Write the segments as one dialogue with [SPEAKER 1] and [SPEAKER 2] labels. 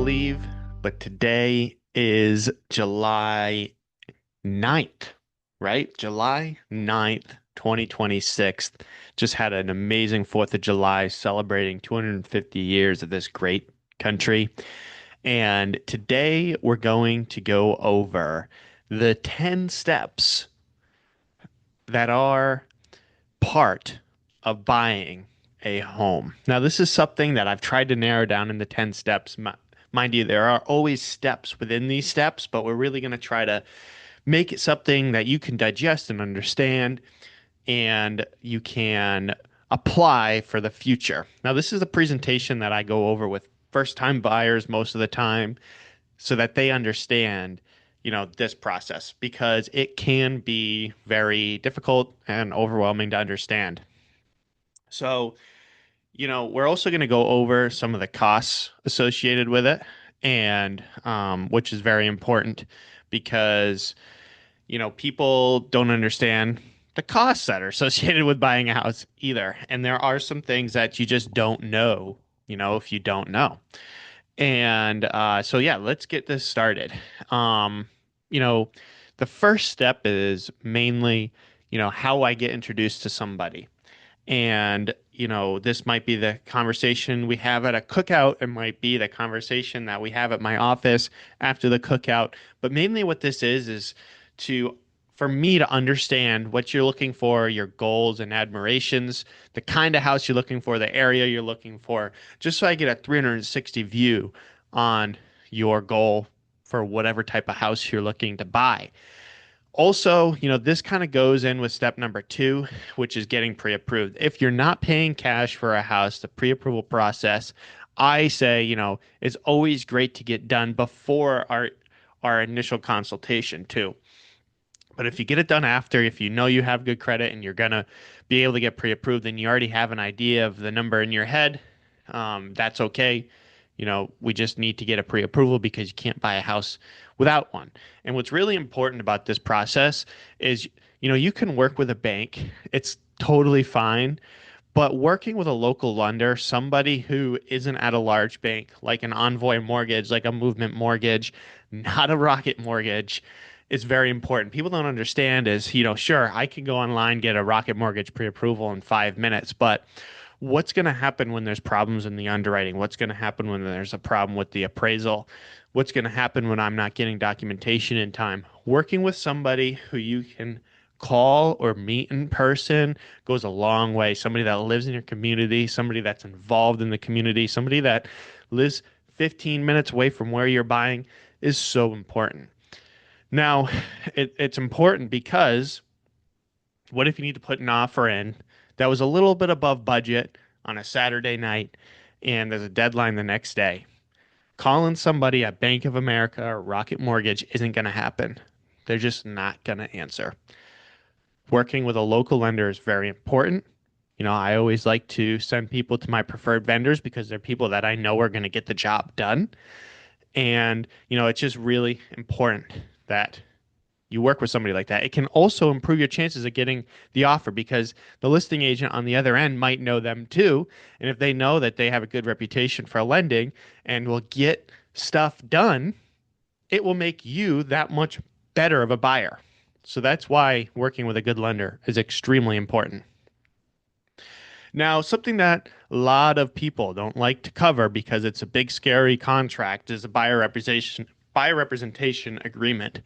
[SPEAKER 1] believe, but today is July 9th, right? July 9th, 2026. Just had an amazing 4th of July celebrating 250 years of this great country. And today we're going to go over the 10 steps that are part of buying a home. Now, this is something that I've tried to narrow down in the 10 steps. Mind you, there are always steps within these steps, but we're really going to try to make it something that you can digest and understand and you can apply for the future. Now, this is a presentation that I go over with first-time buyers most of the time so that they understand, this process because it can be very difficult and overwhelming to understand. So, we're also going to go over some of the costs associated with it, and which is very important because, people don't understand the costs that are associated with buying a house either. And there are some things that you just don't know, if you don't know. And so, yeah, let's get this started. Um, you know, the first step is mainly, how I get introduced to somebody. And, this might be the conversation we have at a cookout. It might be the conversation that we have at my office after the cookout. But mainly what this is to, for me to understand what you're looking for, your goals and admirations, the kind of house you're looking for, the area you're looking for, just so I get a 360 view on your goal for whatever type of house you're looking to buy. Also, this kind of goes in with step number two, which is getting pre-approved. If you're not paying cash for a house, the pre-approval process, I say, it's always great to get done before our initial consultation too. But if you get it done after, if you know you have good credit and you're gonna be able to get pre-approved, and you already have an idea of the number in your head, that's okay. We just need to get a pre-approval because you can't buy a house without one. And what's really important about this process is, you can work with a bank. It's totally fine. But working with a local lender, somebody who isn't at a large bank, like an Envoy mortgage, like a Movement mortgage, not a Rocket mortgage, is very important. People don't understand is, sure, I can go online, get a Rocket mortgage pre-approval in 5 minutes, but what's going to happen when there's problems in the underwriting? What's going to happen when there's a problem with the appraisal? What's going to happen when I'm not getting documentation in time? Working with somebody who you can call or meet in person goes a long way. Somebody that lives in your community, somebody that's involved in the community, somebody that lives 15 minutes away from where you're buying is so important. Now, it's important because what if you need to put an offer in that was a little bit above budget on a Saturday night and there's a deadline the next day? Calling somebody at Bank of America or Rocket Mortgage isn't going to happen. They're just not going to answer. Working with a local lender is very important. I always like to send people to my preferred vendors because they're people that I know are going to get the job done. And, it's just really important that you work with somebody like that. It can also improve your chances of getting the offer because the listing agent on the other end might know them too. And if they know that they have a good reputation for lending and will get stuff done, it will make you that much better of a buyer. So that's why working with a good lender is extremely important. Now, something that a lot of people don't like to cover because it's a big, scary contract is a buyer representation agreement.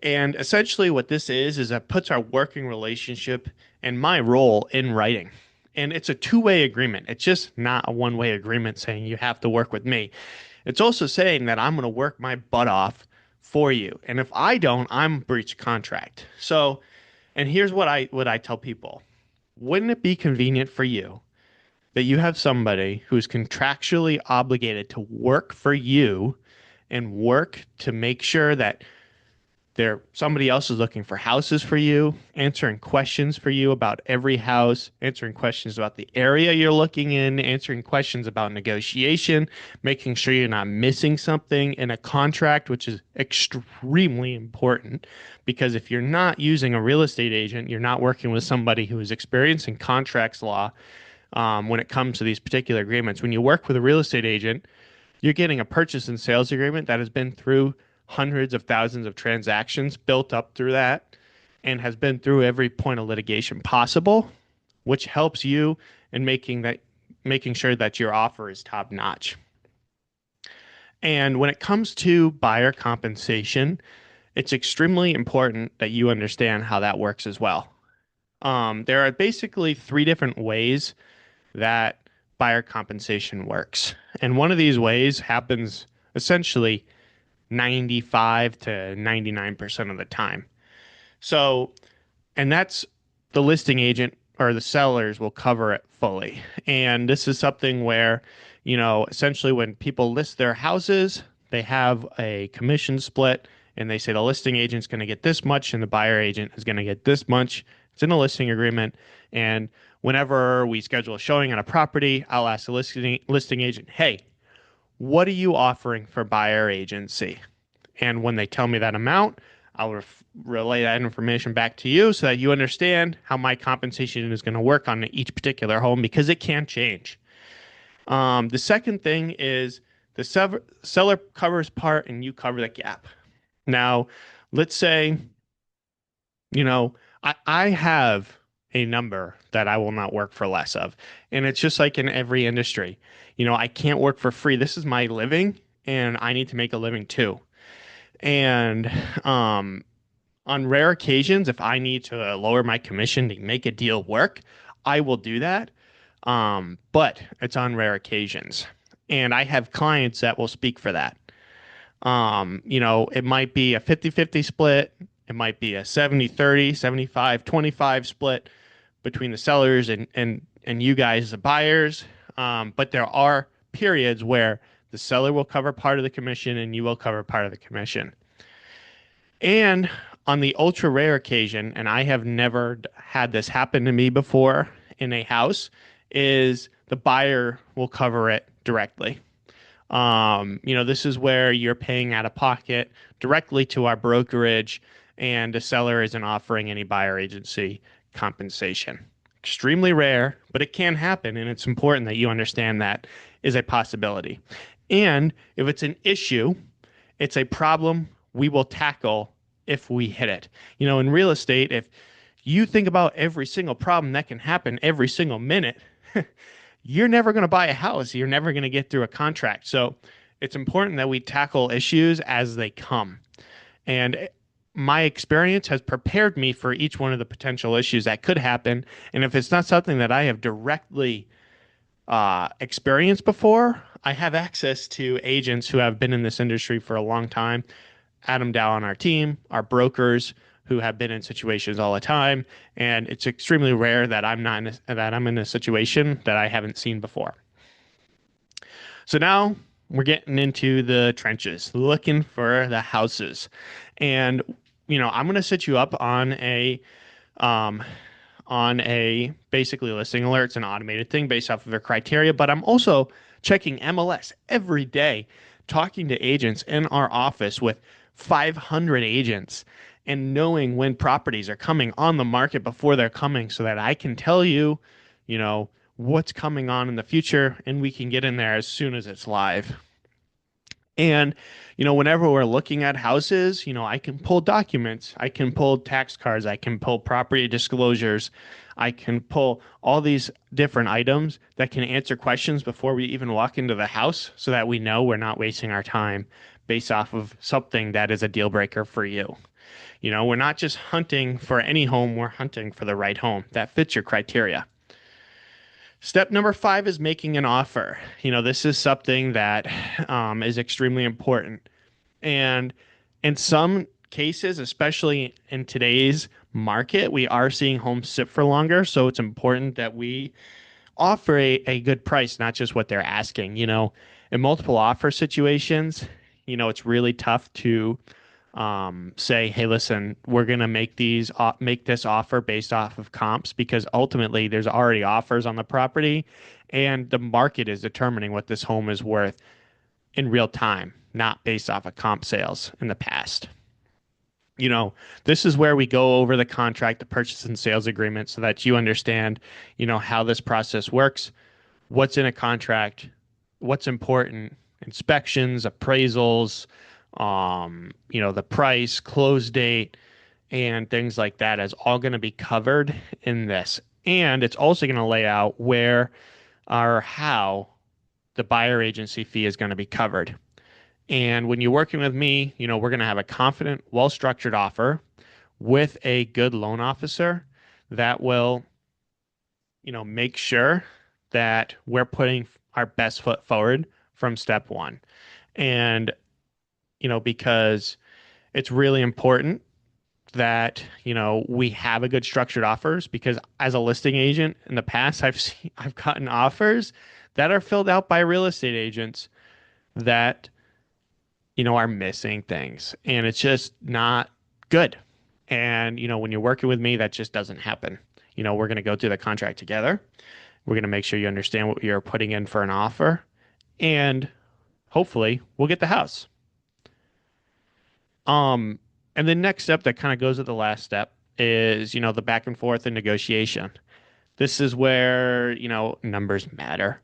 [SPEAKER 1] And essentially what this is it puts our working relationship and my role in writing. And it's a two-way agreement. It's just not a one-way agreement saying you have to work with me. It's also saying that I'm going to work my butt off for you. And if I don't, I'm breach of contract. So, and here's what I tell people. Wouldn't it be convenient for you that you have somebody who's contractually obligated to work for you and work to make sure that somebody else is looking for houses for you, answering questions for you about every house, answering questions about the area you're looking in, answering questions about negotiation, making sure you're not missing something in a contract, which is extremely important because if you're not using a real estate agent, you're not working with somebody who is experienced in contracts law when it comes to these particular agreements. When you work with a real estate agent, You're getting a purchase and sales agreement that has been through hundreds of thousands of transactions built up through that and has been through every point of litigation possible, which helps you in making sure that your offer is top notch. And when it comes to buyer compensation, it's extremely important that you understand how that works as well. There are basically three different ways that buyer compensation works. And one of these ways happens essentially 95 to 99% of the time. So, and that's the listing agent or the sellers will cover it fully. And this is something where, essentially when people list their houses, they have a commission split and they say the listing agent's going to get this much and the buyer agent is going to get this much. It's in a listing agreement. And whenever we schedule a showing on a property, I'll ask the listing agent, hey, what are you offering for buyer agency? And when they tell me that amount, I'll relay that information back to you so that you understand how my compensation is going to work on each particular home because it can change. The second thing is the seller covers part and you cover the gap. Now, let's say, I have a number that I will not work for less of. And it's just like in every industry. I can't work for free. This is my living and I need to make a living too. And on rare occasions, if I need to lower my commission to make a deal work, I will do that. But it's on rare occasions. And I have clients that will speak for that. It might be a 50-50 split. It might be a 70-30, 75-25 split between the sellers and you guys, the buyers. But there are periods where the seller will cover part of the commission and you will cover part of the commission. And on the ultra rare occasion, and I have never had this happen to me before in a house, is the buyer will cover it directly. This is where you're paying out of pocket directly to our brokerage, and the seller isn't offering any buyer agency compensation. Extremely rare, but it can happen, and it's important that you understand that is a possibility. And if it's an issue, it's a problem we will tackle if we hit it. In real estate, if you think about every single problem that can happen every single minute, you're never going to buy a house. You're never going to get through a contract. So it's important that we tackle issues as they come. And my experience has prepared me for each one of the potential issues that could happen. And if it's not something that I have directly experienced before, I have access to agents who have been in this industry for a long time. Adam Dow on our team, our brokers who have been in situations all the time, and it's extremely rare that I'm in a situation that I haven't seen before. So now we're getting into the trenches, looking for the houses, and I'm going to set you up on a basically listing alerts, an automated thing based off of their criteria, but I'm also checking MLS every day, talking to agents in our office with 500 agents and knowing when properties are coming on the market before they're coming so that I can tell you, what's coming on in the future and we can get in there as soon as it's live. And, whenever we're looking at houses, I can pull documents, I can pull tax cards, I can pull property disclosures, I can pull all these different items that can answer questions before we even walk into the house so that we know we're not wasting our time based off of something that is a deal breaker for you. We're not just hunting for any home, we're hunting for the right home that fits your criteria. Step number 5 is making an offer. This is something that is extremely important. And in some cases, especially in today's market, we are seeing homes sit for longer. So it's important that we offer a good price, not just what they're asking. In multiple offer situations, it's really tough to say, hey, listen, we're going to make this offer based off of comps because ultimately there's already offers on the property and the market is determining what this home is worth in real time, not based off of comp sales in the past. This is where we go over the contract, the purchase and sales agreement so that you understand, how this process works, what's in a contract, what's important, inspections, appraisals, the price, close date, and things like that is all going to be covered in this. And it's also going to lay out where or how the buyer agency fee is going to be covered. And when you're working with me, we're going to have a confident, well-structured offer with a good loan officer that will, make sure that we're putting our best foot forward from step one. And, because it's really important that, we have a good structured offers because as a listing agent in the past, I've gotten offers that are filled out by real estate agents that are missing things. And it's just not good. And, when you're working with me, that just doesn't happen. We're going to go through the contract together. We're going to make sure you understand what you're putting in for an offer. And hopefully we'll get the house. Um, and the next step that kind of goes with the last step is, the back and forth and negotiation. This is where, numbers matter,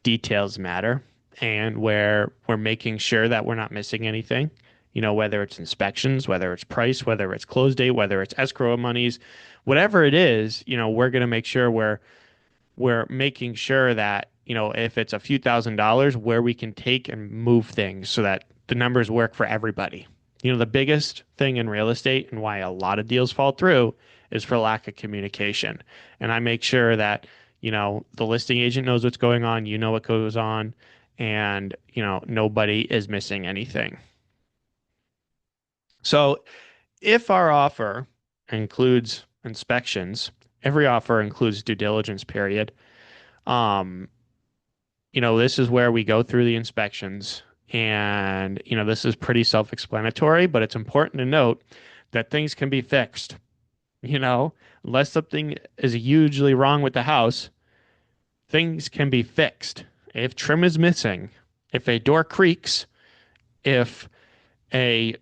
[SPEAKER 1] details matter, and where we're making sure that we're not missing anything. Whether it's inspections, whether it's price, whether it's close date, whether it's escrow monies, whatever it is, we're going to make sure we're making sure that, if it's a few $1,000s, where we can take and move things so that the numbers work for everybody. The biggest thing in real estate and why a lot of deals fall through is for lack of communication. And I make sure that, the listing agent knows what's going on, what goes on, and, nobody is missing anything. So if our offer includes inspections, every offer includes due diligence period. Um, this is where we go through the inspections and, this is pretty self-explanatory, but it's important to note that things can be fixed, unless something is hugely wrong with the house, things can be fixed. If trim is missing, if a door creaks, if a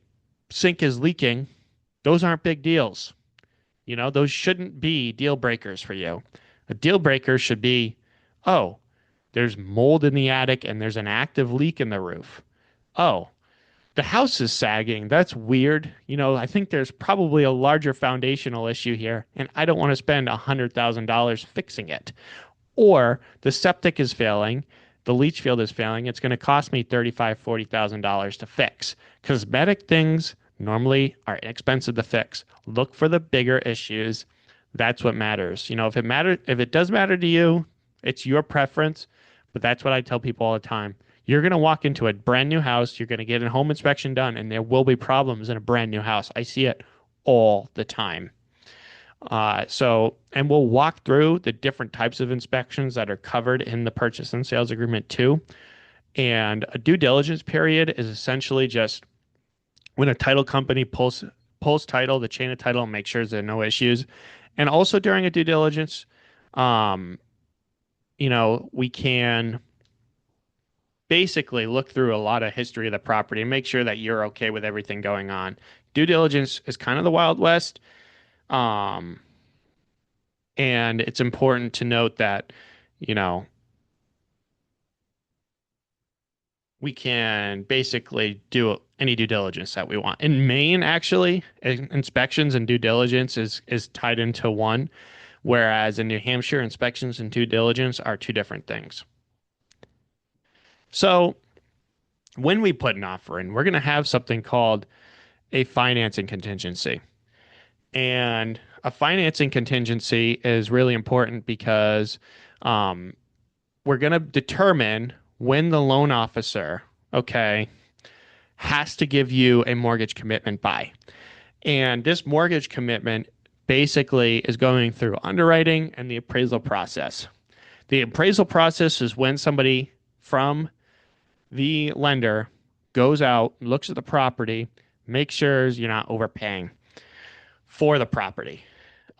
[SPEAKER 1] sink is leaking, those aren't big deals. Those shouldn't be deal breakers for you. A deal breaker should be, oh, there's mold in the attic and there's an active leak in the roof. Oh, the house is sagging. That's weird. I think there's probably a larger foundational issue here, and I don't want to spend $100,000 fixing it. Or the septic is failing, the leach field is failing. It's going to cost me $35,000, $40,000 to fix. Cosmetic things normally are inexpensive to fix. Look for the bigger issues. That's what matters. If it does matter to you, it's your preference, but that's what I tell people all the time. You're going to walk into a brand new house, you're going to get a home inspection done, and there will be problems in a brand new house. I see it all the time. And we'll walk through the different types of inspections that are covered in the purchase and sales agreement too. And a due diligence period is essentially just when a title company pulls title, the chain of title, and make sure there are no issues. And also during a due diligence, we can basically look through a lot of history of the property and make sure that you're okay with everything going on. Due diligence is kind of the Wild West. And it's important to note that, we can basically do any due diligence that we want. In Maine, actually, inspections and due diligence is tied into one, whereas in New Hampshire, inspections and due diligence are two different things. So when we put an offer in, we're going to have something called a financing contingency. And a financing contingency is really important because we're going to determine when the loan officer, okay, has to give you a mortgage commitment by. And this mortgage commitment basically is going through underwriting and the appraisal process. The appraisal process is when somebody from the lender goes out, looks at the property, makes sure you're not overpaying for the property,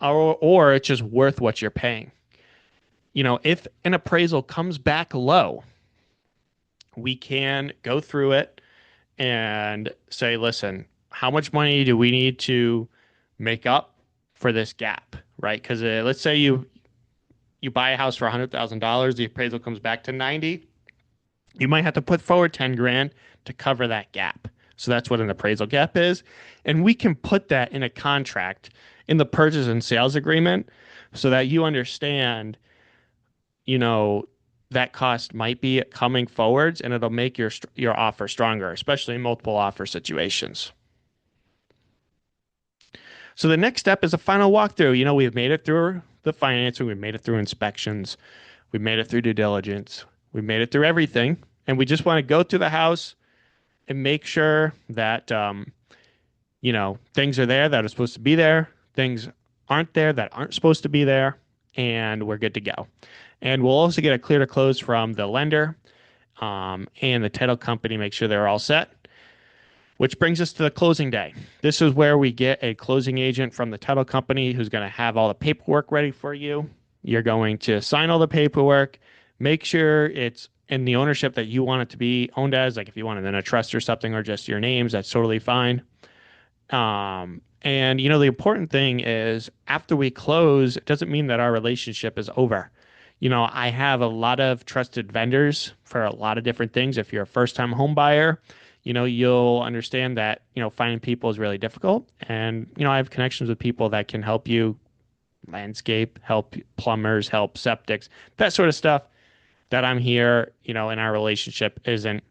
[SPEAKER 1] or it's just worth what you're paying. If an appraisal comes back low, we can go through it and say, listen, how much money do we need to make up for this gap, right? Because let's say you buy a house for $100,000, the appraisal comes back to 90. You might have to put forward 10 grand to cover that gap. So that's what an appraisal gap is. And we can put that in a contract in the purchase and sales agreement so that you understand, you know, that cost might be coming forwards and it'll make your offer stronger, especially in multiple offer situations. So the next step is a final walkthrough. We've made it through the financing, we've made it through inspections, we've made it through due diligence, we've made it through everything, and we just want to go through the house and make sure that things are there that are supposed to be there, things aren't there that aren't supposed to be there, and we're good to go. And we'll also get a clear to close from the lender and the title company, make sure they're all set. Which brings us to the closing day. This is where we get a closing agent from the title company who's going to have all the paperwork ready for you. You're going to sign all the paperwork, make sure it's in the ownership that you want it to be owned as. Like if you want it in a trust or something, or just your names, that's totally fine. And the important thing is after we close, it doesn't mean that our relationship is over. I have a lot of trusted vendors for a lot of different things. If you're a first-time home buyer, you'll understand that, finding people is really difficult. And, I have connections with people that can help you landscape, help plumbers, help septics, that sort of stuff that I'm here, and our relationship isn't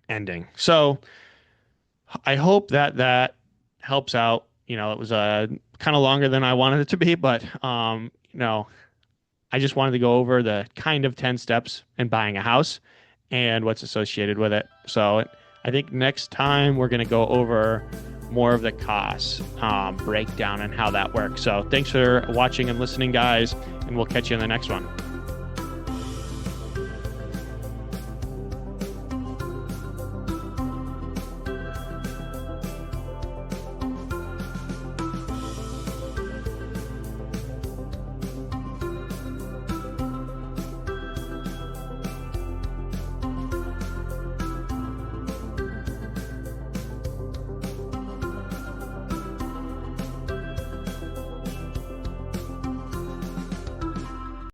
[SPEAKER 1] ending. So I hope that helps out. It was kind of longer than I wanted it to be, but, I just wanted to go over the kind of 10 steps in buying a house and what's associated with it. So I think next time we're going to go over more of the costs, breakdown, and how that works. So thanks for watching and listening, guys, and we'll catch you in the next one.